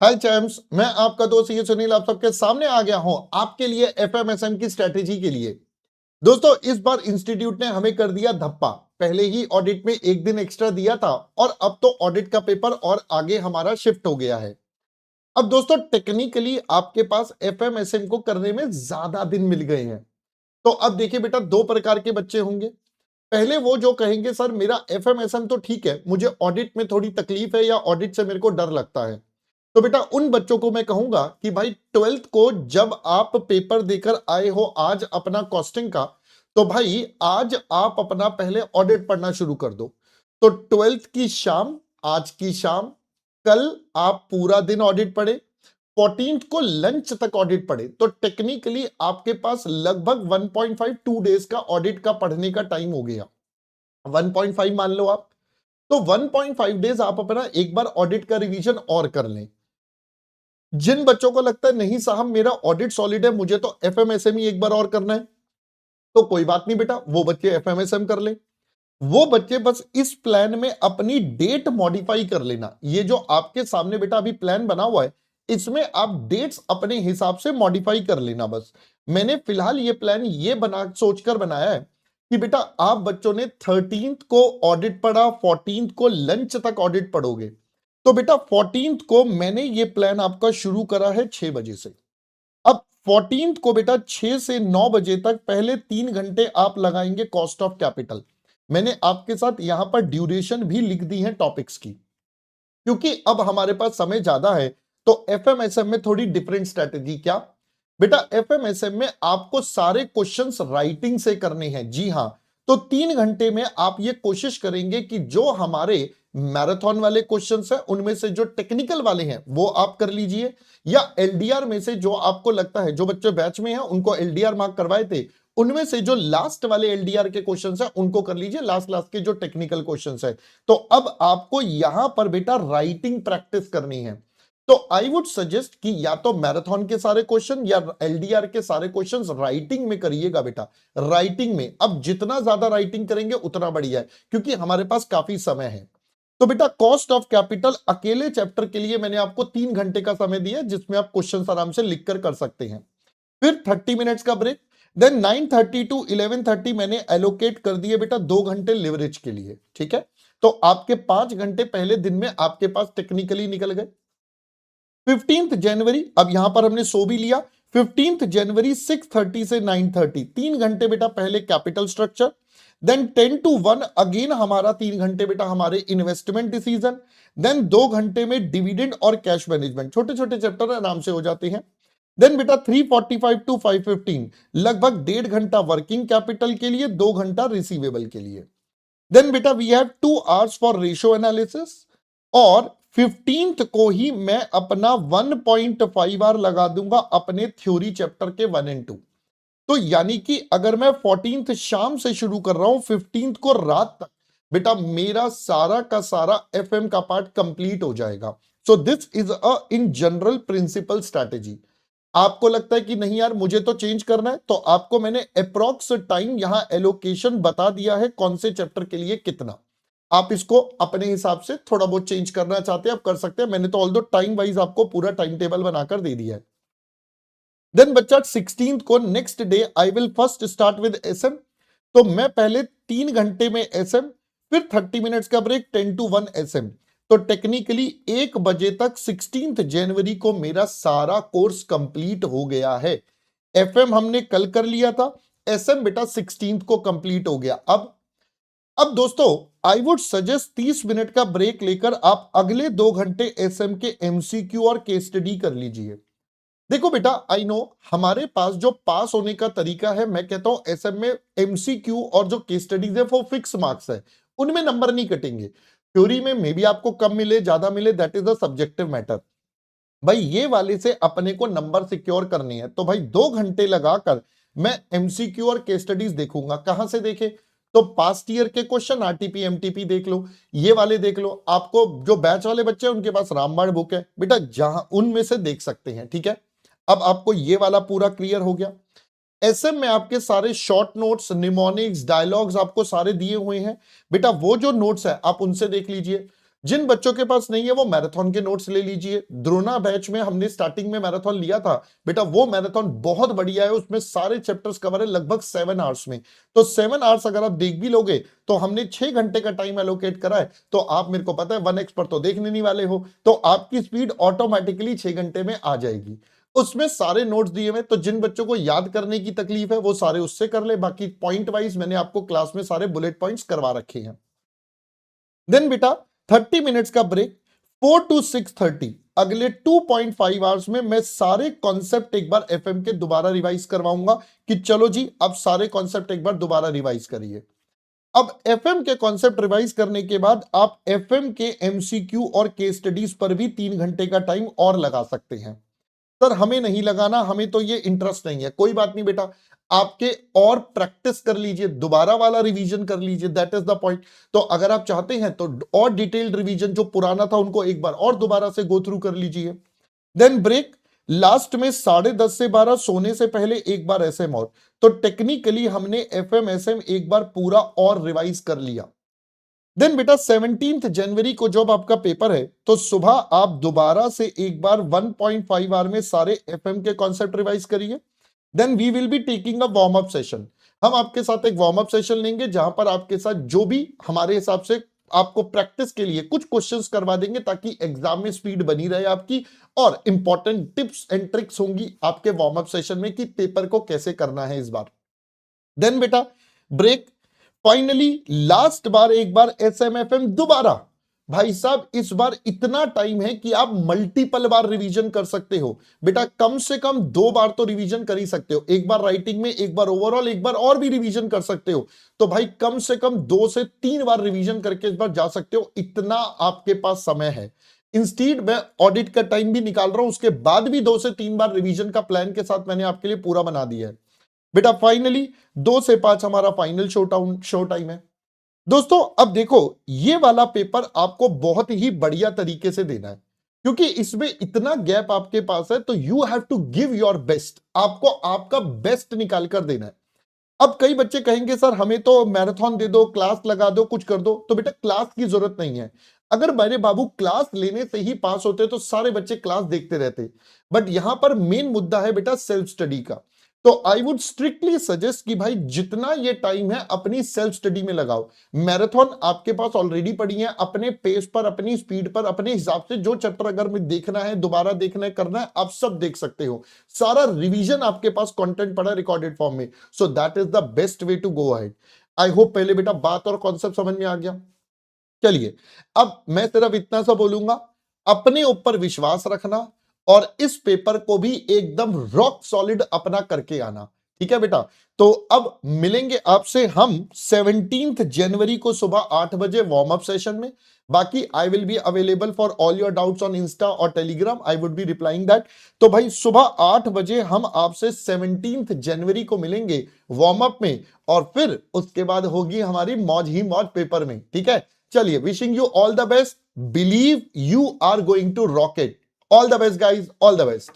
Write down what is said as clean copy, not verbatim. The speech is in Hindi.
हाय चैम्स, मैं आपका दोस्त ये सुनील आप सबके सामने आ गया हूं आपके लिए एफएमएसएम की स्ट्रेटेजी के लिए। दोस्तों, इस बार इंस्टीट्यूट ने हमें कर दिया धप्पा। पहले ही ऑडिट में एक दिन एक्स्ट्रा दिया था और अब तो ऑडिट का पेपर और आगे हमारा शिफ्ट हो गया है। अब दोस्तों, टेक्निकली आपके पास एफएमएसएम को करने में ज्यादा दिन मिल गए हैं। तो अब देखिए बेटा, दो प्रकार के बच्चे होंगे। पहले वो जो कहेंगे सर मेरा एफएमएसएम तो ठीक है, मुझे ऑडिट में थोड़ी तकलीफ है या ऑडिट से मेरे को डर लगता है। तो बेटा उन बच्चों को मैं कहूंगा कि भाई 12th को जब आप पेपर देकर आए हो आज अपना कॉस्टिंग का, तो भाई आज आप अपना पहले ऑडिट पढ़ना शुरू कर दो। तो 12th की शाम, आज की शाम, कल आप पूरा दिन ऑडिट पढ़े, 14th को लंच तक ऑडिट पढ़े। तो टेक्निकली आपके पास लगभग 1.5 डेज का ऑडिट का पढ़ने का टाइम हो गया। 1.5 मान लो आप। तो 1.5 डेज आप अपना एक बार ऑडिट का रिवीजन और कर लें। जिन बच्चों को लगता है नहीं साहब मेरा ऑडिट सॉलिड है, मुझे तो एफएमएसएम ही एक बार और करना है, तो कोई बात नहीं बेटा, वो बच्चे एफएमएसएम कर ले। वो बच्चे बस इस प्लान में अपनी डेट मॉडिफाई कर लेना। ये जो आपके सामने बेटा अभी प्लान बना हुआ है, इसमें आप डेट्स अपने हिसाब से मॉडिफाई कर लेना। बस मैंने फिलहाल ये प्लान ये बना सोचकर बनाया है कि बेटा आप बच्चों ने 13th को ऑडिट पढ़ा, 14th को लंच तक ऑडिट पढ़ोगे। तो बेटा 14th को मैंने ये प्लान आपका शुरू करा है 6 बजे से। अब 14th को बेटा 6 से 9 बजे तक पहले 3 घंटे आप लगाएंगे कॉस्ट ऑफ कैपिटल। मैंने आपके साथ यहां पर ड्यूरेशन भी लिख दी है टॉपिक्स की, क्योंकि अब हमारे पास समय ज्यादा है। तो एफएमएसएम में थोड़ी डिफरेंट स्ट्रेटेजी क्या बेटा, एफएमएसएम में आपको सारे क्वेश्चंस राइटिंग से करने हैं। जी हां, तो 3 घंटे में आप ये कोशिश करेंगे कि जो हमारे मैराथन वाले क्वेश्चंस हैं उनमें से जो टेक्निकल वाले हैं वो आप कर लीजिए, या एलडीआर में से जो आपको लगता है, जो बच्चे बैच में हैं उनको एलडीआर मार्क करवाए थे, उनमें से जो लास्ट वाले एलडीआर के क्वेश्चंस हैं उनको कर लीजिए, लास्ट लास्ट के जो टेक्निकल क्वेश्चंस है। तो अब आपको यहां पर बेटा राइटिंग प्रैक्टिस करनी है। तो आई वुड सजेस्ट कि या तो मैराथन के सारे क्वेश्चन या एलडीआर के सारे क्वेश्चंस राइटिंग में करिएगा बेटा। राइटिंग में अब जितना ज्यादा राइटिंग करेंगे उतना बढ़िया है, क्योंकि हमारे पास काफी समय है। तो बेटा कॉस्ट ऑफ कैपिटल अकेले चैप्टर के लिए मैंने आपको 3 घंटे का समय दिया, जिसमें आप क्वेश्चन आराम से लिखकर कर सकते हैं। फिर 30 मिनट्स का ब्रेक। देन 9:30 टू 11:30 मैंने एलोकेट कर दिए बेटा 2 घंटे लिवरेज के लिए। ठीक है, तो आपके 5 घंटे पहले दिन में आपके पास टेक्निकली निकल गए। 15 जनवरी, अब यहां पर हमने सो भी लिया। 15 जनवरी 6:30 से 9:30, 3 घंटे बेटा पहले capital structure. Then 10 to 1 again हमारा 3 घंटे बेटा हमारे इन्वेस्टमेंट डिसीजन। देन 2 घंटे में डिविडेंड और कैश मैनेजमेंट, छोटे छोटे चैप्टर आराम से हो जाते हैं। देन बेटा 3:45 टू 5:15 लगभग 1.5 घंटा वर्किंग कैपिटल के लिए, 2 घंटा रिसीवेबल के लिए। देन बेटा we have 2 hours for ratio analysis, और 15th को ही मैं अपना 1.5 आवर लगा दूंगा अपने थ्योरी चैप्टर के 1 और 2। तो यानी कि अगर मैं 14th शाम से शुरू कर रहा हूं 15th को रात तक, बेटा मेरा सारा का सारा एफएम का पार्ट कंप्लीट हो जाएगा। So this is a in general principle strategy. आपको लगता है कि नहीं यार मुझे तो चेंज करना है, तो आपको मैंने अप्रॉक्स टाइम यहां एलोकेशन बता दिया है कौन से चैप्टर के लिए कितना। आप इसको अपने हिसाब से थोड़ा बहुत चेंज करना चाहते हैं आप कर सकते हैं। मैंने तो ऑल दो टाइम वाइज आपको पूरा टाइम टेबल बनाकर दे दिया है। देन बच्चा 16th को next day I will first start with SM. तो मैं पहले 3 घंटे में एसएम, फिर 30 मिनट्स का ब्रेक, 10 to 1 एसएम। तो टेक्निकली 1 बजे तक 16th जनवरी को मेरा सारा कोर्स कंप्लीट हो गया है। एफएम हमने कल कर लिया था, एसएम बेटा 16th को कंप्लीट हो गया। अब दोस्तों आई वुड सजेस्ट 30 मिनट का ब्रेक लेकर आप अगले 2 घंटे एसएम के एमसीक्यू और केस स्टडी कर लीजिए। देखो बेटा, आई नो हमारे पास जो पास होने का तरीका है, मैं कहता हूं एसएम में एमसीक्यू और जो केस स्टडीज है वो फिक्स मार्क्स है, उनमें नंबर नहीं कटेंगे। थ्योरी में मे बी आपको कम मिले ज्यादा मिले, that is a subjective matter. भाई ये वाले से अपने को नंबर सिक्योर करने हैं, तो भाई 2 घंटे लगाकर मैं एमसीक्यू और केस स्टडीज देखूंगा। कहां से देखे, तो पास्ट ईयर के क्वेश्चन आरटीपी एमटीपी देख लो, ये वाले देख लो। आपको जो बैच वाले बच्चे हैं उनके पास रामबाण बुक है बेटा, जहां उनमें से देख सकते हैं। ठीक है, अब आपको ये वाला पूरा क्लियर हो गया। एसएम में आपके सारे शॉर्ट नोट्स, निमोनिक्स, डायलॉग्स आपको सारे दिए हुए हैं बेटा, वो जो नोट्स है आप उनसे देख लीजिए। जिन बच्चों के पास नहीं है वो मैराथन के नोट्स ले लीजिए। द्रोणा बैच में हमने स्टार्टिंग में मैराथन लिया था बेटा, वो मैराथन बहुत बढ़िया है, उसमें सारे चैप्टर्स कवर है लगभग 7 आवर्स में। तो 7 आवर्स अगर आप देख भी लोगे तो हमने 6 घंटे का टाइम एलोकेट करा है, तो आप मेरे को पता है 1x पर तो देखने नहीं वाले हो, तो आपकी स्पीड ऑटोमेटिकली 6 घंटे में आ जाएगी। उसमें सारे नोट्स दिए हुए, तो जिन बच्चों को याद करने की तकलीफ है वो सारे उससे कर ले, बाकी पॉइंट वाइज मैंने आपको क्लास में सारे बुलेट पॉइंट्स करवा रखे हैं। देन बेटा 30 मिनट्स का ब्रेक, 4 to 6:30 अगले 2.5 आवर्स में मैं सारे कॉन्सेप्ट एक बार एफएम के दोबारा रिवाइज करवाऊंगा कि चलो जी अब सारे कॉन्सेप्ट एक बार दोबारा रिवाइज करिए। अब एफएम के कॉन्सेप्ट रिवाइज करने के बाद आप एफएम के एमसीक्यू और केस स्टडीज पर भी 3 घंटे का टाइम और लगा सकते हैं। सर हमें नहीं लगाना, हमें तो ये इंटरेस्ट नहीं है, कोई बात नहीं बेटा, आपके और प्रैक्टिस कर लीजिए, दोबारा वाला रिवीजन कर लीजिए, दैट इज द पॉइंट। तो अगर आप चाहते हैं तो और डिटेल्ड रिवीजन जो पुराना था उनको एक बार और दोबारा से गो थ्रू कर लीजिए। देन ब्रेक, लास्ट में 10:30 से 12 सोने से पहले एक बार एसएम और, तो टेक्निकली हमने एफएम एसएम एक बार पूरा और रिवाइज कर लिया। देन बेटा 17 जनवरी को जब आपका पेपर है तो सुबह आप दोबारा से एक बार 1.5 आवर में सारे एफएम के कॉन्सेप्ट रिवाइज करिए। Then we will be taking a warm up session, हम आपके साथ एक वार्म अप सेशन लेंगे जहां पर आपके साथ जो भी हमारे हिसाब से आपको प्रैक्टिस के लिए कुछ क्वेश्चंस करवा देंगे ताकि एग्जाम में स्पीड बनी रहे आपकी, और इंपॉर्टेंट टिप्स एंड ट्रिक्स होंगी आपके वार्म अप सेशन में कि पेपर को कैसे करना है इस बार। देन बेटा ब्रेक, फाइनली लास्ट बार एक बार एसएमएफएम दोबारा। भाई साहब इस बार इतना टाइम है कि आप मल्टीपल बार रिवीजन कर सकते हो बेटा, कम से कम 2 बार तो रिवीजन कर ही सकते हो, एक बार राइटिंग में, एक बार ओवरऑल, एक बार और भी रिवीजन कर सकते हो। तो भाई कम से कम 2 से 3 बार रिवीजन करके इस बार जा सकते हो, इतना आपके पास समय है। इंस्टीड मैं ऑडिट का टाइम भी निकाल रहा हूं, उसके बाद भी 2 से 3 बार रिवीजन का प्लान के साथ मैंने आपके लिए पूरा बना दिया है बेटा। फाइनली 2 से 5 हमारा फाइनल शो टाइम है दोस्तों। अब देखो ये वाला पेपर आपको बहुत ही बढ़िया तरीके से देना है क्योंकि इसमें इतना गैप आपके पास है, तो you have to give your best, आपको आपका बेस्ट निकाल कर देना है। अब कई बच्चे कहेंगे सर हमें तो मैराथन दे दो, क्लास लगा दो, कुछ कर दो, तो बेटा क्लास की जरूरत नहीं है। अगर मेरे बाबू क्लास लेने से ही पास होते तो सारे बच्चे क्लास देखते रहते, बट यहां पर मेन मुद्दा है बेटा सेल्फ स्टडी का। तो आई वुड स्ट्रिक्टली सजेस्ट कि भाई जितना ये टाइम है अपनी सेल्फ स्टडी में लगाओ। मैराथन आपके पास ऑलरेडी पड़ी है, अपने पेस पर, अपनी स्पीड पर, अपने हिसाब से जो चैप्टर अगर में देखना है, दोबारा देखना है, करना है, आप सब देख सकते हो। सारा रिवीजन आपके पास कंटेंट पड़ा है रिकॉर्डेड फॉर्म में, so that is the best way to go ahead. I hope पहले बेटा बात और कॉन्सेप्ट समझ में आ गया। चलिए अब मैं सिर्फ इतना सा बोलूंगा, अपने ऊपर विश्वास रखना और इस पेपर को भी एकदम रॉक सॉलिड अपना करके आना, ठीक है बेटा। तो अब मिलेंगे आपसे हम 17 जनवरी को सुबह 8 बजे वार्म अप सेशन में। बाकी I will be available for all your doubts on insta और Telegram, I would be replying that. तो भाई सुबह 8 बजे हम आपसे 17 जनवरी को मिलेंगे वार्म अप में, और फिर उसके बाद होगी हमारी मौज ही मौज पेपर में, ठीक है। चलिए, wishing you all the best, believe you are going to rock it. All the best guys, all the best.